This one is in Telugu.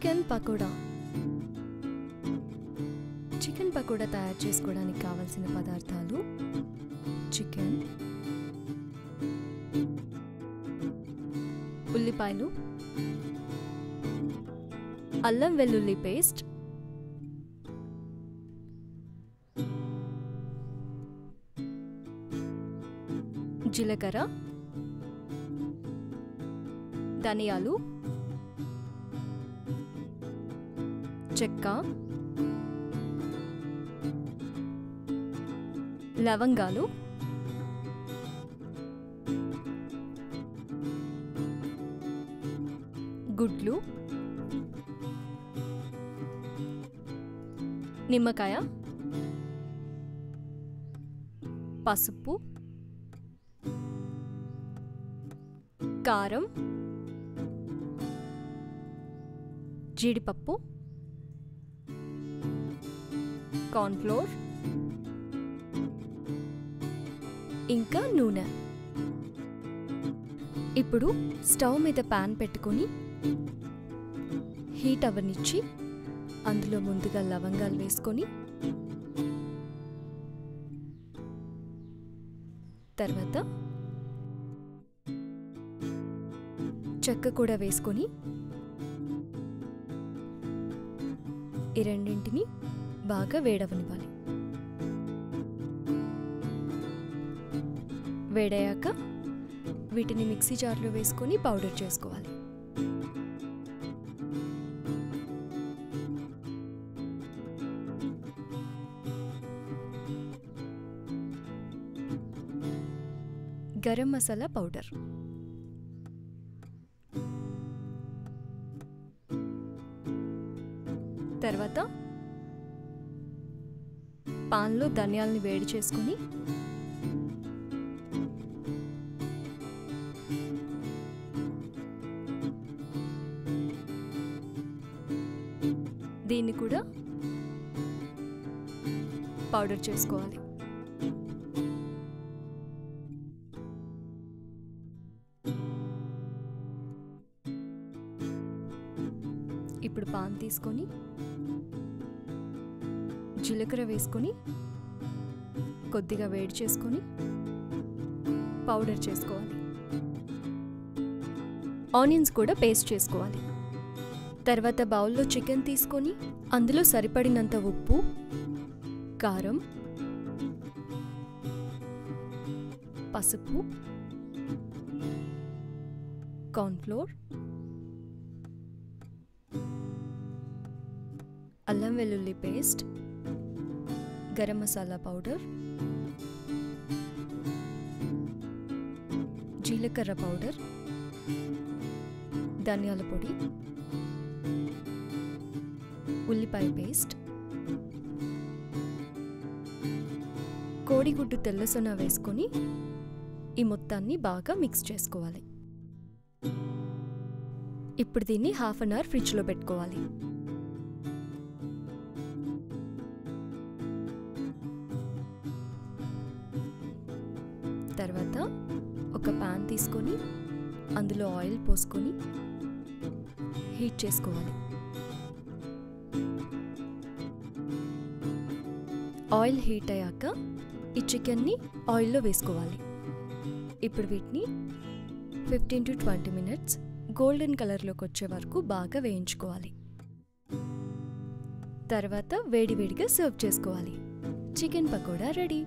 చికెన్ పకోడా. చికెన్ పకోడా తయారు చేసుకోవడానికి కావాల్సిన పదార్థాలు: చికెన్, ఉల్లిపాయలు, అల్లం వెల్లుల్లి పేస్ట్, జీలకర్ర, ధనియాలు, చెక్క, లవంగాలు, గుడ్లు, నిమ్మకాయ, పసుపు, కారం, జీడిపప్పు, కార్న్‌ఫ్లోర్, ఇంకా నూనె. ఇప్పుడు స్టవ్ మీద పాన్ పెట్టుకొని హీట్ అవ్వనిచ్చి అందులో ముందుగా లవంగాలు వేసుకొని తర్వాత చెక్క కూడా వేసుకొని ఈ రెండింటిని బాగా వేడవనివ్వాలి. వేడయ్యాక వీటిని మిక్సీ జార్లో వేసుకొని పౌడర్ చేసుకోవాలి. గరం మసాలా పౌడర్, తర్వాత పాన్లో ధనియాలని వేడి చేసుకుని దీన్ని కూడా పౌడర్ చేసుకోవాలి. ఇప్పుడు పాన్ తీసుకొని జీలకర్ర వేసుకొని కొద్దిగా వేడి చేసుకొని పౌడర్ చేసుకోవాలి. ఆనియన్స్ కూడా పేస్ట్ చేసుకోవాలి. తర్వాత బౌల్లో చికెన్ తీసుకొని అందులో సరిపడినంత ఉప్పు, కారం, పసుపు, కార్న్‌ఫ్లోర్, అల్లం వెల్లుల్లి పేస్ట్, గరం మసాలా పౌడర్, జీలకర్ర పౌడర్, ధనియాల పొడి, ఉల్లిపాయ పేస్ట్, కోడిగుడ్డు తెల్లసొన వేసుకొని ఈ మొత్తాన్ని బాగా మిక్స్ చేసుకోవాలి. ఇప్పుడు దీన్ని హాఫ్ అన్ అవర్ ఫ్రిడ్జ్లో పెట్టుకోవాలి. తర్వాత ఒక పాన్ తీసుకొని అందులో ఆయిల్ పోసుకొని హీట్ చేసుకోవాలి. ఆయిల్ హీట్ అయ్యాక ఈ చికెన్ని ఆయిల్లో వేసుకోవాలి. ఇప్పుడు వీటిని 15 to 20 minutes గోల్డెన్ కలర్లోకి వచ్చే వరకు బాగా వేయించుకోవాలి. తర్వాత వేడివేడిగా సర్వ్ చేసుకోవాలి. Chicken pakoda ready.